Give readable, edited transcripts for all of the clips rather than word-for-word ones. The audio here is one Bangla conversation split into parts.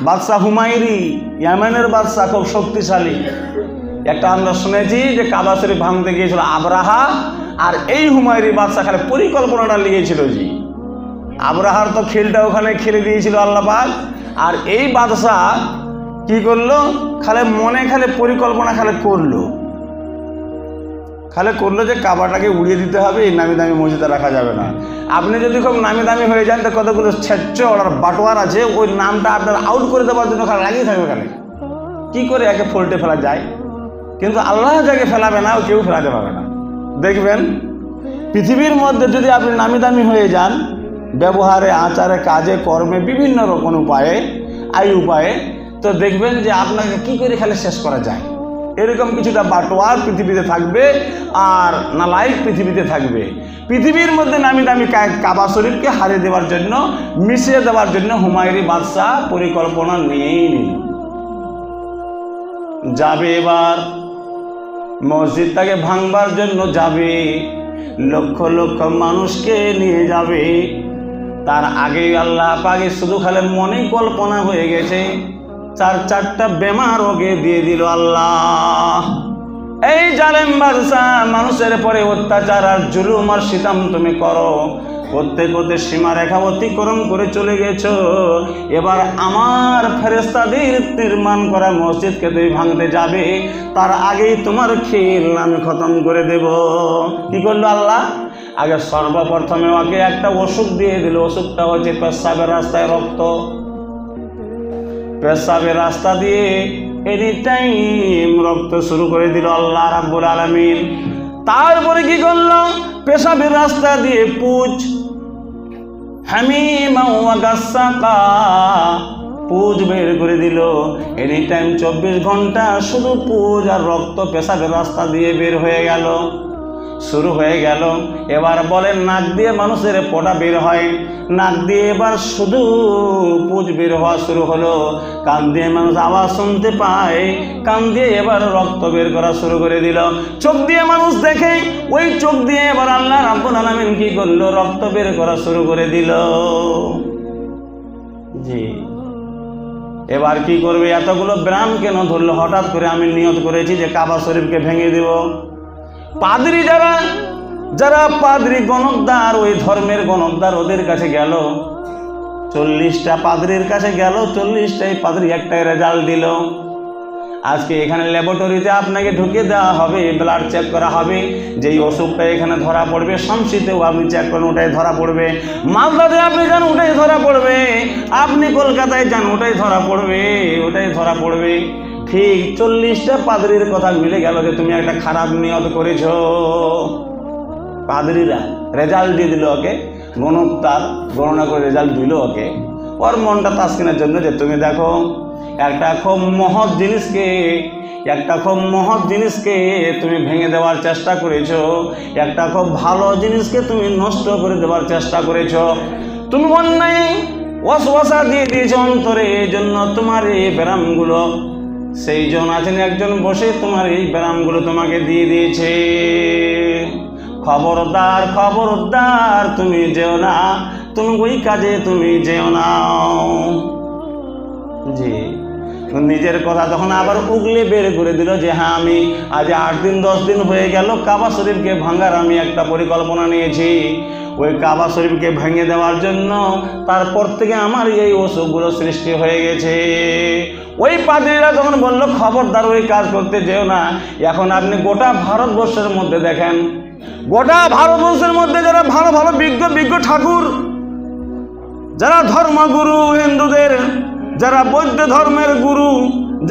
বাদশাহ হুমায়রি, ইয়ামেনের বাদশাহ, খুব শক্তিশালী। একটা আমরা শুনেছি যে কাবা শরীফ ভাঙতে গিয়েছিল আবরাহা, আর এই হুমায়রি বাদশাহ খালি পরিকল্পনাটা নিয়েছিল। জি, আবরাহার তো খেলটা ওখানে খেলে দিয়েছিল আল্লাহ পাক, আর এই বাদশাহ কি করলো, খালি মনে খালি পরিকল্পনা করলো যে কাবাটাকে উড়িয়ে দিতে হবে, এই নামি দামি মসজিদে রাখা যাবে না। আপনি যদি খুব নামি দামি হয়ে যান তো কতগুলো ছেচ্চর আর বাটোয়ার আছে, ওই নামটা আপনার আউট করে দেওয়ার জন্য খালি লাগিয়ে থাকবে। খালি কি করে একে ফল্টে ফেলা যায়, কিন্তু আল্লাহ যাকে ফেলাবে না ও কেউ ফেলাতে পারবে না। দেখবেন পৃথিবীর মধ্যে যদি আপনি নামি দামি হয়ে যান ব্যবহারে, আচারে, কাজে, কর্মে, বিভিন্ন রকম উপায়ে, উপায়ে, তো দেখবেন যে আপনাকে কি করে খালি শেষ করা যায়, এরকম কিছুটা বাটোয়ার পৃথিবীতে থাকবে আর নালায়েক পৃথিবীতে থাকবে। পৃথিবীর মধ্যে নামি দামি কাবা শরীফকে হারিয়ে দেওয়ার জন্য, মিশিয়ে দেওয়ার জন্য হুমায়রি বাদশাহ পরিকল্পনা নিয়েই নিল। যাবে এবার মসজিদটাকে ভাঙবার জন্য, যাবে লক্ষ লক্ষ মানুষকে নিয়ে যাবে। তার আগে আল্লাহ পাকে শুধু খালি মনে কল্পনা হয়ে গেছে, চারটা বেমার ওকে দিয়ে দিল আল্লাহ। এই জালেম বাদশাহ মানুষের পরে অত্যাচার আর জুলুম আর সিতাম তুমি করো, করতে করতে সীমারেখা অতিক্রম করে চলে গেছো। এবার আমার ফেরেশতাদের নির্মাণ করা মসজিদকে তুমি ভাঙতে যাবে, তার আগেই তোমার খেল আমি খতম করে দেব। কি করলো আল্লাহ, আগে সর্বপ্রথমে ওকে একটা ওষুধ দিয়ে দিল। ওষুধটা হচ্ছে পেশাবের রাস্তায় রক্ত, পেশাবের রাস্তা দিয়ে এনি টাইম রক্ত শুরু করে দিল আল্লাহ রাব্বুল আলামিন। তারপরে কি করলো, পেশাবের রাস্তা দিয়ে পুজ, হামিমা ওয়া গাসসাকা, পুজ বের করে দিল। এনি টাইম 24 ঘন্টা শুধু পুজ আর রক্ত পেশাবের রাস্তা দিয়ে বের হয়ে গেল, শুরু হয়ে গেল। এবার বলেন নাক দিয়ে মানুষের পোটা বের হয়, নাক দিয়ে এবার শুধু পুজ বের হওয়া শুরু হলো। কান দিয়ে মানুষ আওয়াজ শুনতে পায়, কান দিয়ে এবার রক্ত বের করা শুরু করে দিল। চোখ দিয়ে মানুষ দেখে, ওই চোখ দিয়ে এবার আল্লাহ রাব্বুল আলামিন কি করলো, রক্ত বের করা শুরু করে দিল। জি, এবার কি করবে, এতগুলো ব্রাম কেন ধরলো হঠাৎ করে? আমি নিয়ত করেছি যে কাবা শরীফকে ভেঙে দেব। পাদ্রী যারা পাদ্রী গণকদার, ওই ধর্মের গণকদার, ওদের কাছে গেল, 40টা পাদ্রীর কাছে গেল, 40টাই পাদ্রী একটাই রেজাল্ট দিল। আজকে এখানে ল্যাবরেটরিতে আপনাকে ঢুকে দেওয়া হবে, ব্লাড চেক করা হবে, যেই অসুখটা এখানে ধরা পড়বে, শামসিতেও আপনি চেক করেন ওটাই ধরা পড়বে, মালদাতে আপনি যান ওটাই ধরা পড়বে, আপনি কলকাতায় যান ওটাই ধরা পড়বে। ঠিক 40টা পাদ্রীর কথা মিলে গেল যে তুমি একটা খারাপ নিয়ত করেছ। পাদ্রীরা রেজাল্ট দিয়ে দিল ওকে, গণকদার গণনা করে রেজাল্ট দিল ওকে, ওর মনটা তাসকিনের জন্য যে তুমি দেখো একটা খুব মহৎ জিনিসকে তুমি ভেঙে দেওয়ার চেষ্টা করেছো, একটা খুব ভালো জিনিসকে তুমি নষ্ট করে দেওয়ার চেষ্টা করেছো, তুমি অন্যায় ওয়াসওয়াসা দিয়ে দিয়েছো অন্তরে, এই জন্য তোমার এই ব্যারামগুলো, সেই জন আছেন একজন বসে তোমার এই ব্যারামগুলো তোমাকে দিয়ে দিয়েছে। খবরদার তুমি যেও না, তুমি ওই কাজে তুমি যেও না। জি, নিজের কথা তখন আবার উগলে বের করে দিল যে হ্যাঁ, আমি আজ 8 দিন 10 দিন হয়ে গেল কাবা শরীফকে ভাঙার আমি একটা পরিকল্পনা নিয়েছি। ওই কাবা শরীফকে ভেঙে দেওয়ার জন্য তারপর থেকে আমার এই অসুখগুলো সৃষ্টি হয়ে গেছে। ওই পাদ্রীরা তখন বলল খবরদার ওই কাজ করতে যেও না। এখন আপনি গোটা ভারতবর্ষের মধ্যে দেখেন, গোটা ভারতবর্ষের মধ্যে যারা ভালো ভালো বিজ্ঞ ঠাকুর, যারা ধর্মগুরু হিন্দুদের, যারা বৌদ্ধ ধর্মের গুরু,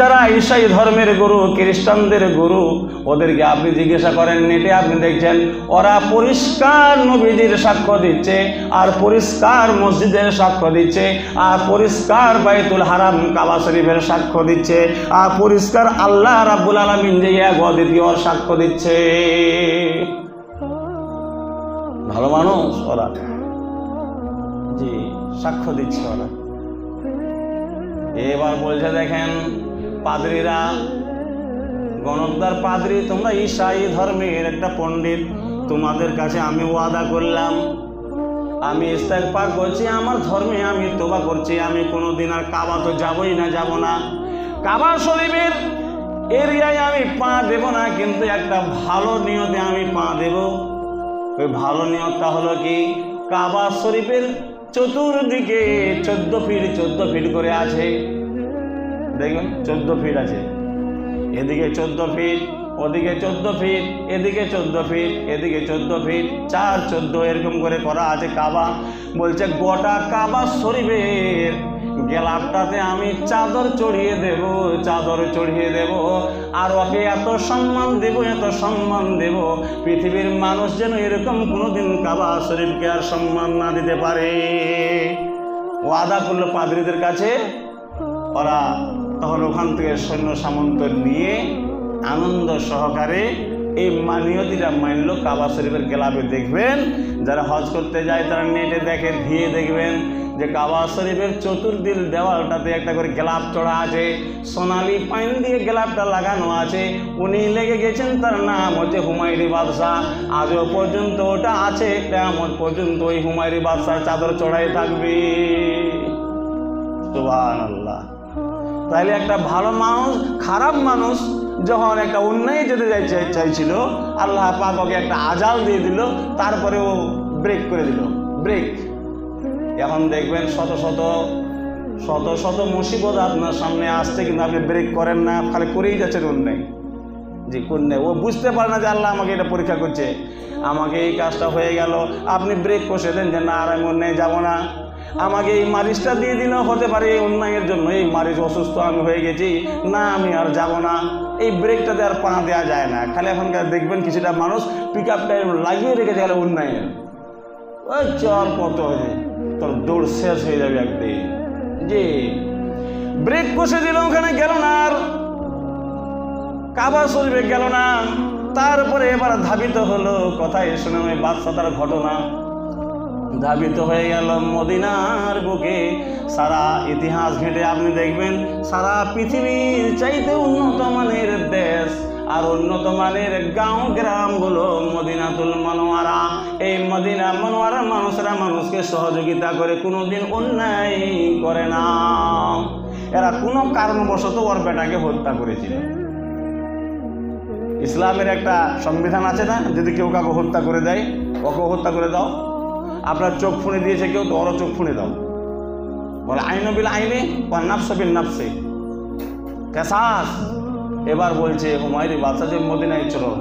যারা ঈসাই ধর্মের গুরু, খ্রিস্টানদের গুরু, ওদেরকে আপনি জিজ্ঞাসা করেন নেটে, আপনি দেখছেন ওরা পরিষ্কার নবীজির সাক্ষ্য দিচ্ছে, আর পরিষ্কার মসজিদের সাক্ষ্য দিচ্ছে, আর পরিষ্কার বাইতুল হারাম কাবা শরীফের সাক্ষ্য দিচ্ছে, আর পরিষ্কার আল্লাহ রাব্বুল আলামিন যে এক অদ্বিতীয় সাক্ষ্য দিচ্ছে। ভালো মানুষ ওরা, জি, সাক্ষ্য দিচ্ছে ওরা। এবার বলছে দেখেন পাদ্রীরা, গণকদার পাদ্রী, তোমরা ঈসাই ধর্মের একটা পণ্ডিত, তোমাদের কাছে আমি ওয়াদা করলাম আমি ইস্তেগফার করছি, আমার ধর্মে আমি তওবা করছি, আমি কোনোদিন আর কাবা তো যাবই না, যাব না। কাবা শরীফের এরিয়ায় আমি পা দেব না, কিন্তু একটা ভালো নিয়তে আমি পা দেব। ওই ভালো নিয়তটা হলো কি, কাবা শরীফের চতুর্দিকে 14 ফিট করে আছে, দেখবেন 14 ফিট আছে, এদিকে 14 ফিট, ওদিকে 14 ফিট, এদিকে 14 ফিট, এদিকে 14 ফিট, 4 14 এরকম করে করা আছে কাবা। বলছে গোটা কাবা শরীফের গেলাপটাতে আমি চাদর চড়িয়ে দেব, চাদর চড়িয়ে দেব, আর ওকে এত সম্মান দেব, এত সম্মান দেব, পৃথিবীর মানুষ যেন এরকম কোনোদিন কাবা শরীফকে আর সম্মান না দিতে পারে। ওয়াদা করলো পাদ্রীদের কাছে। ওরা তখন ওখান থেকে সৈন্য সামন্ত নিয়ে আনন্দ সহকারে এই নিয়তিটা মানলো। কাবা শরীফের গেলাপে দেখবেন, যারা হজ করতে যায় তারা নেটে দেখে, দিয়ে দেখবেন যে কাবা শরীফের চতুর্দিক দেওয়ালটাতে একটা করে গেলাপ চড়া আছে, সোনালি পাইন দিয়ে গেলাপটা লাগানো আছে। উনি লেগে গেছেন, তার নাম হচ্ছে হুমায়ুনি বাদশাহ। আজও পর্যন্ত ওটা আছে, কিয়ামত পর্যন্ত ওই হুমায়ুনি বাদশার চাদর চড়াই থাকবে। সুবহানাল্লাহ। তাইলে একটা ভালো মানুষ, খারাপ মানুষ যখন একটা অন্যায় যেতে চাইছিল, আল্লাহ পাক ওকে একটা আজাল দিয়ে দিল, তারপরে ও ব্রেক করে দিল, ব্রেক। এখন দেখবেন শত শত মুসিবত আপনার সামনে আসছে, কিন্তু আপনি ব্রেক করেন না, খালি করেই যাচ্ছেন অন্যায়। যে কন্যা ও বুঝতে পারে না যে আল্লাহ আমাকে এটা পরীক্ষা করছে, আমাকে এই কাজটা হয়ে গেল, আপনি ব্রেক কষে দেন যে না আর আমি অন্যায় যাবো না। আমাকে এই মারিচটা দিয়ে দিলেও হতে পারে এই অন্যায়ের জন্য, এই মারিচ অসুস্থ আমি হয়ে গেছি, না আমি আর যাব না। এই ব্রেকটাতে আর পা দেওয়া যায় না। খালি এখনকার দেখবেন কিছুটা মানুষ পিক আপটা লাগিয়ে রেখেছে খালি অন্যায়ের, ওই চল কত হয়েছে, তোর দৌড় শেষ হয়ে যাবে একদিন। যে ব্রেক কষে দিল, ওখানে গেল না, আর কাবা শরীফে গেল না। তারপরে এবার ধাবিত হলো, কথায় শুনে ওই বাদশাতার ঘটনা ধাবিত হয়ে গেল মদিনার বুকে। সারা ইতিহাস ঘেঁটে আপনি দেখবেন, সারা পৃথিবীর চাইতে উন্নত মানের দেশ আর উন্নত মানের গাঁও গ্রামগুলো মদিনাতুল মুনাওয়ারা। এই মদিনা মুনাওয়ারার মানুষরা মানুষকে সহযোগিতা করে, কোনোদিন অন্যায় করে না। এরা কোনো কারণবশত ওর বেটাকে হত্যা করেছিল। ইসলামের একটা সংবিধান আছে না, যদি কেউ কাউকে হত্যা করে দেয়, ওকে হত্যা করে দাও। আপনার চোখ ফুঁড়ে দিয়েছে কেউ, তো ওরও চোখ ফুঁড়ে দাও। বলে আইন বিল আইনে বা নাফস বিল নাফসে, কেসাস। এবার বলছে হুমায়ুনি বাদশাহ যে মদিনায় চলো,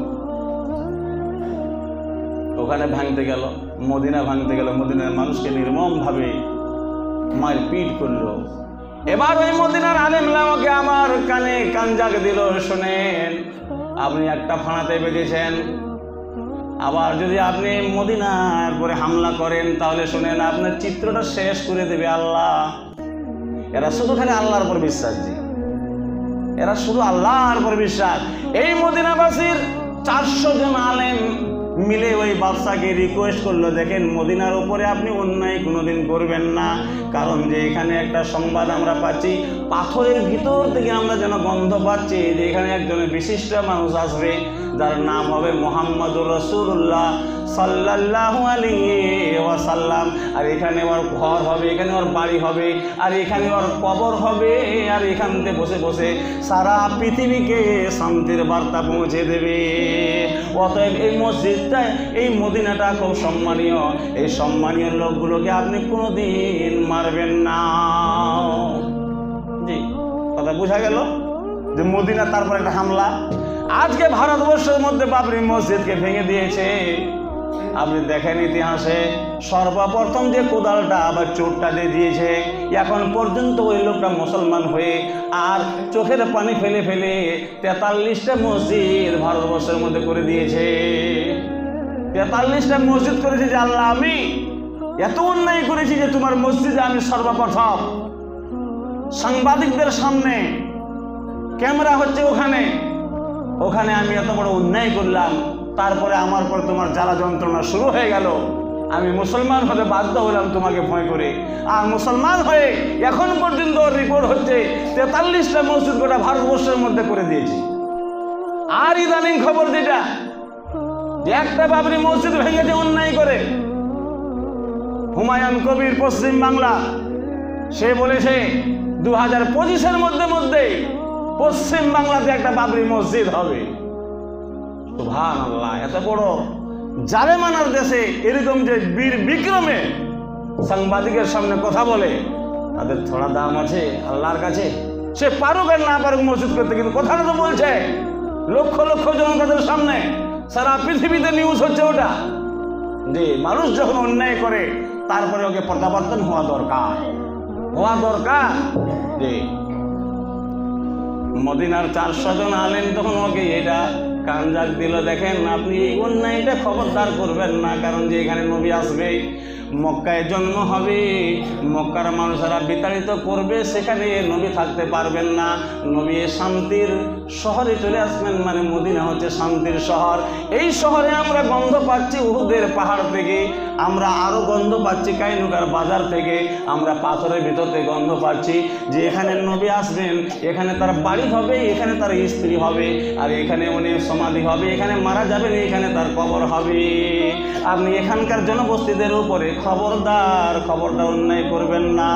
ওখানে ভাঙতে গেল, মদিনা ভাঙতে গেল, মদিনার মানুষকে নির্মমভাবে মারপিট করলো। এবার ওই মদিনার আলেমলামাকে আমার কানে কানজাক দিল, শোনেন আপনি একটা ফাঁড়াতে বেঁচেছেন, আবার যদি আপনি মদিনার পরে হামলা করেন তাহলে শোনেন আপনার চিত্রটা শেষ করে দেবে আল্লাহ। এরা শুধু খালি আল্লাহর উপর বিশ্বাস, জি এরা শুধু আল্লাহর উপর বিশ্বাস। এই মদিনাবাসীর 400 জন আলেম মিলে ওই বাদশাকে রিকোয়েস্ট করলো, দেখেন মদিনার উপরে আপনি অন্যায় কোনোদিন করবেন না, কারণ যে এখানে একটা সংবাদ আমরা পাচ্ছি, পাথরের ভিতর থেকে আমরা যেন গন্ধ পাচ্ছি যে এখানে একজন বিশিষ্ট মানুষ আসবে, যার নাম হবে মুহাম্মদুর রাসূলুল্লাহ সাল্লাল্লাহু আলাইহি ওয়াসাল্লাম। আর এখানে ওর ঘর হবে, এখানে ওর বাড়ি হবে, আর এখানে ওর কবর হবে, আর এখান থেকে বসে বসে সারা পৃথিবীকে শান্তির বার্তা পৌঁছে দেবে। অতএব এই মসজিদটা, এই মদিনাটা খুব সম্মানীয়, এই সম্মানীয় লোকগুলোকে আপনি কোনোদিন মারবেন না। জি কথা বোঝা গেল যে মদিনা তারপর একটা হামলা। আজকে ভারতবর্ষের মধ্যে বাবরি মসজিদকে ভেঙে দিয়েছে। আপনি দেখেন ইতিহাসে সর্বপ্রথম যে কোদালটা আবার চোটটা দিয়ে দিয়েছে, এখন পর্যন্ত ওই লোকটা মুসলমান হয়ে আর চোখের পানি ফেলে ফেলে 43টা মসজিদ ভারতবর্ষের মধ্যে করে দিয়েছে। 43টা মসজিদ করেছে যে আল্লাহ আমি এত অন্যায় করেছি যে তোমার মসজিদে আমি সর্বপ্রথম সাংবাদিকদের সামনে ক্যামেরা হচ্ছে, ওখানে আমি এত বড় অন্যায় করলাম, তারপরে আমার পর তোমার জ্বালা যন্ত্রণা শুরু হয়ে গেল, আমি মুসলমান হতে বাধ্য হলাম তোমাকে ভয় করে। আর মুসলমান হয়ে এখন পর্যন্ত রিপোর্ট হচ্ছে 43টা মসজিদ গোটা ভারতবর্ষের মধ্যে করে দিয়েছি। আর ইদানিং খবর যেটা যে একটা বাবরি মসজিদ ভেঙেছে অন্যায় করে, হুমায়ুন কবির পশ্চিম বাংলা, সে বলেছে 2025-এর মধ্যে পশ্চিম বাংলাতে একটা বাবরি মসজিদ হবে। সুবহানাল্লাহ, এত বড় জালেমানার দেশে এরকম যে বীর বিক্রমে সাংবাদিকের সামনে কথা বলে, তাদের থোড়া দাম আছে আল্লাহর কাছে? সে পারুক আর না পারুক মসজিদ করতে, কিন্তু কথাটা তো বলছে লক্ষ লক্ষ জনতাদের সামনে, সারা পৃথিবীতে নিউজ হচ্ছে ওটা, যে মানুষ যখন অন্যায় করে তারপরে ওকে প্রত্যাবর্তন হওয়া দরকার। যে মদিনার 400 জন আলেম তখন ওকে এটা কানজাক দিল, দেখেন আপনি এই অন্যায়টা খবরদার করবেন না, কারণ যে এখানে নবী আসবে, মক্কায় জন্ম হবে, মক্কার মানুষেরা বিতাড়িত করবে, সেখানে নবী থাকতে পারবেন না, নবী শান্তির শহরে চলে আসবেন, মানে মদিনা হচ্ছে শান্তির শহর। এই শহরে আমরা গন্ধ পাচ্ছি উহুদের পাহাড় থেকে, আমরা আরও গন্ধ পাচ্ছি কাইনুকার বাজার থেকে, আমরা পাথরের ভিতর থেকে গন্ধ পাচ্ছি যে এখানে নবী আসবেন, এখানে তার বাড়ি হবে, এখানে তার স্ত্রী হবে, আর এখানে উনি সমাধি হবে, এখানে মারা যাবেন, এখানে তার কবর হবে। আপনি এখানকার জনবস্তিদের উপরে খবরদার অন্যায় করবেন না।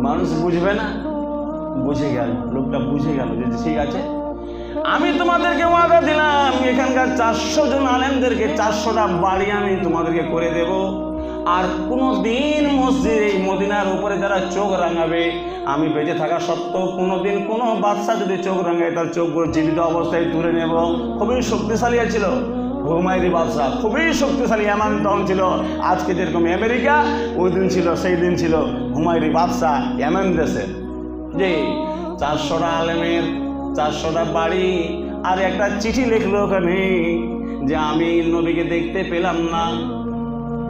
মানুষ বুঝবে না, বুঝে গেল, লোকটা বুঝে গেল যে ঠিক আছে, আমি তোমাদেরকে ওয়াদা দিলাম এখানকার 400 জন আলেমদেরকে 400টা বাড়ি আমি তোমাদেরকে করে দেব, আর কোনো দিন মসজিদ এই মদিনার উপরে যারা চোখ রাঙাবে, আমি বেঁচে থাকা সত্ত্বেও কোনো দিন কোনো বাদশা যদি চোখ রাঙায় তার চোখগুলো জীবিত অবস্থায় তুলে নেব। খুবই শক্তিশালী ছিল হুমায়ুনি বাদশাহ, খুবই শক্তিশালী, এমন তখন ছিল আজকে যেরকম আমেরিকা, ওই দিন ছিল, সেই দিন ছিল হুমায়ুনি বাদশাহ এমন দেশে, যে 400টা আলেমের 400টা বাড়ি, আর একটা চিঠি লিখলো ওখানে যে আমি নবীকে দেখতে পেলাম না,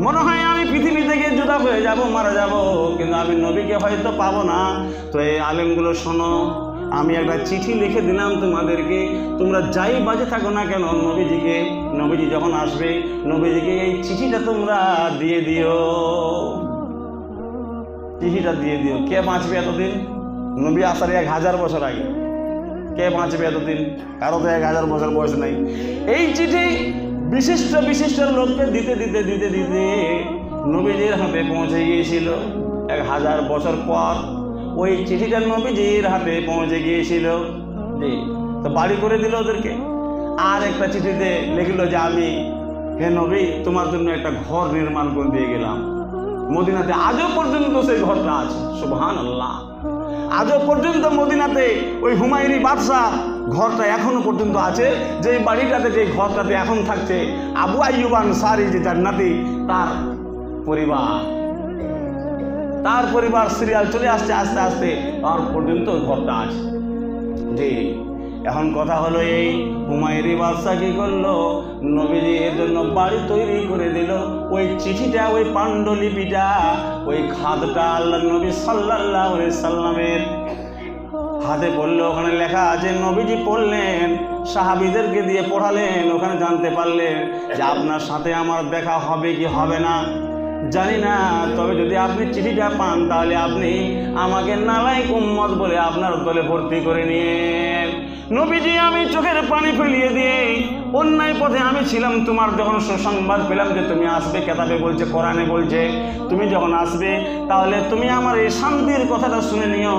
মনে হয় আমি পৃথিবী থেকে জুদা হয়ে যাব, মারা যাব, কিন্তু আমি নবীকে হয়তো পাবো না। তো এই আলেমগুলো শোনো, আমি একটা চিঠি লিখে দিলাম তোমাদেরকে, তোমরা যাই বাজে থাকো না কেন নবীজি যখন আসবে নবীজিকে এই চিঠিটা তোমরা দিয়ে দিও, চিঠিটা দিয়ে দিও। কে বাঁচবে এতদিন? নবী আসার 1000 বছর আগে কে বাঁচবে এতদিন? কারো তো 1000 বছর বয়স নাই। এই চিঠি বিশিষ্ট লোককে দিতে নবীজির হাতে পৌঁছে গিয়েছিল 1000 বছর পর। ওই চিঠিটা নবীজির হাতে পৌঁছে গিয়েছিল, জি, তো বাড়ি করে দিল ওদেরকে। আর একটা চিঠিতে লিখলো যে আমি, হে নবী, তোমার জন্য একটা ঘর নির্মাণ করে দিয়ে গেলাম মদিনাতে। আজও পর্যন্ত সেই ঘরটা আছে, সুবহানাল্লাহ, আজও পর্যন্ত মদিনাতে ওই হুমায়ুনি বাদশাহ ঘরটা এখনো পর্যন্ত আছে, যে বাড়িটাতে, যে ঘরটাতে এখন থাকছে আবু আইয়ুব আনসারী যে জান্নাতি, তার পরিবার সিরিয়াল চলে আসছে আস্তে আস্তে, আর পর্যন্ত ঘরটা আছে। জি, এখন কথা হলো এই হুমায়ুনি বাদশাহ কি করলো, নবীজি এর জন্য বাড়ি তৈরি করে দিল। ওই চিঠিটা, ওই পাণ্ডুলিপিটা, ওই খাতটা আল্লাহ নবী সাল্লাল্লাহু আলাইহি সাল্লামের হাতে পড়লো। ওখানে লেখা আছে, নবীজি পড়লেন, সাহাবীদেরকে দিয়ে পড়ালেন, ওখানে জানতে পারলেন যে আপনার সাথে আমার দেখা হবে কি হবে না জানি না, তবে যদি আপনি চিঠিটা পান তাহলে আপনি আমাকে নালায়েক উম্মত বলে আপনার দলে ভর্তি করে নিয়েন। নবীজি, আমি চোখের পানি ফেলিয়ে দিয়ে অন্যায় পথে আমি ছিলাম, তোমার যখন সুসংবাদ পেলাম যে তুমি আসবে, কেতাবে বলছে, কোরআনে বলছে তুমি যখন আসবে তাহলে তুমি আমার এই শান্তির কথাটা শুনে নিও,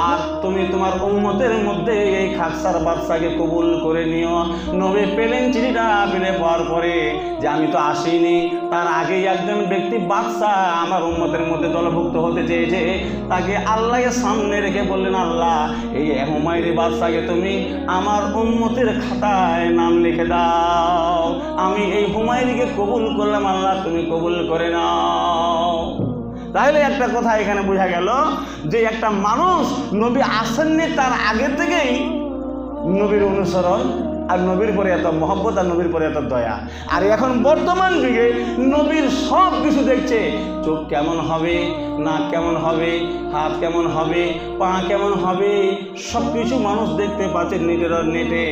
আর তুমি তোমার উম্মতের মধ্যে এই খাকসার বাদশাকে কবুল করে নিও। নবী পেলেন চিঠিটা, পেলে পাওয়ার পরে যে আমি তো আসিনি, তার আগেই একজন ব্যক্তি বাদশাহ আমার উম্মতের মধ্যে দলভুক্ত হতে চেয়েছে, তাকে আল্লাহকে সামনে রেখে বললেন, আল্লাহ, এই হুমায়ুনি বাদশাকে তুমি আমার উম্মতের খাতায় নাম লিখে দাও, আমি এই হুমায়ুনিকে কবুল করলাম, আল্লাহ তুমি কবুল করে নাও। তাহলে একটা কথা এখানে বোঝা গেল যে একটা মানুষ নবী আসেননি তার আগে থেকেই নবীর অনুসরণ, আর নবীর পরে এত মহব্বত, আর নবীর পরে এত দয়া। আর এখন বর্তমান যুগে নবীর সব কিছু দেখছে, চোখ কেমন হবে, নাক কেমন হবে, হাত কেমন হবে, পা কেমন হবে, সব কিছু মানুষ দেখতে পাচ্ছে নেটে।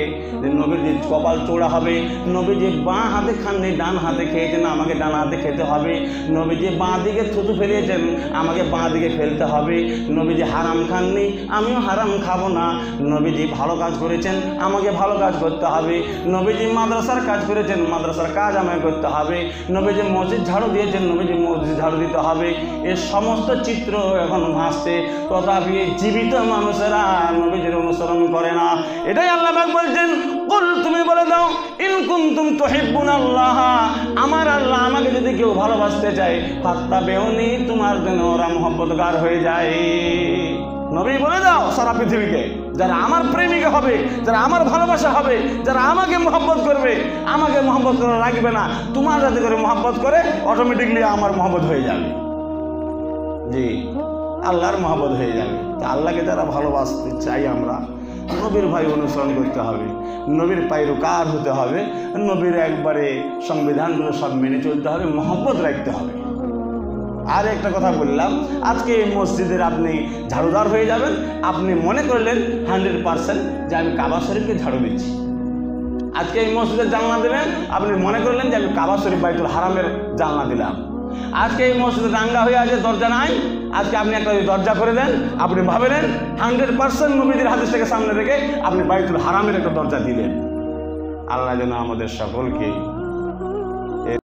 নবীর যে কপাল চোড়া হবে, নবী যে বাঁ হাতে খাননি ডান হাতে খেয়েছেন, আমাকে ডান হাতে খেতে হবে, নবী যে বাঁ দিকে থুতু ফেলিয়েছেন, আমাকে বাঁ দিকে ফেলতে হবে, নবী যে হারাম খাননি, আমিও হারাম খাবো না, নবী যে ভালো কাজ করেছেন, আমাকে ভালো কাজ করতে করতে হবে। নবীজি মাদ্রাসার কাজ করেছেন, মাদ্রাসার কাজ আমায় করতে হবে। নবীজি মসজিদ ঝাড়ু দিয়েছেন, নবীজি মসজিদ ঝাড়ু দিতে হবে। এর সমস্ত চিত্র এখন ভাসছে, তথাপি জীবিত মানুষেরা নবীজির অনুসরণ করে না। এটাই আল্লাহ পাক বলছেন, কুল তুমি বলে দাও, ইন কুনতুম তুহিব্বুনাল্লাহ, আমার আল্লাহ আমাকে যদি কেউ ভালোবাসতে চায়, ফাত্তাবিউনি, তোমার জন্য ওরা মহব্বতগার হয়ে যায়। নবী বলে দাও সারা পৃথিবীকে, যারা আমার প্রেমিকা হবে, যারা আমার ভালোবাসা হবে, যারা আমাকে মহব্বত করবে, আমাকে মহব্বত করা লাগবে না, তোমার যাতে করে মহব্বত করে অটোমেটিকলি আমার মহব্বত হয়ে যাবে। জি, আল্লাহর মহব্বত হয়ে যাবে। তা আল্লাহকে যারা ভালোবাসতে চাই আমরা, নবীর ভাই অনুসরণ করতে হবে, নবীর পাইরুকার হতে হবে, নবীর একবারে সংবিধানগুলো সব মেনে চলতে হবে, মহব্বত রাখতে হবে। আর একটা কথা বললাম, আজকে এই মসজিদের আপনি ঝাড়ুদার হয়ে যাবেন, আপনি মনে করলেন 100% যে আমি কাবা শরীফকে ঝাড়ু দিচ্ছি। আজকে এই মসজিদের জানলা দিলেন, আপনি মনে করলেন যে আমি কাবা শরীফ বাইতুল হারামের জানলা দিলাম। আজকে এই মসজিদে রাঙ্গা হয়ে আছে, দরজা নাই, আজকে আপনি একটা দরজা করে দেন, আপনি ভাবলেন 100% নবীদের হাদিসটাকে সামনে রেখে আপনি বাইতুল হারামের একটা দরজা দিলেন। আল্লাহ যেন আমাদের সকলকে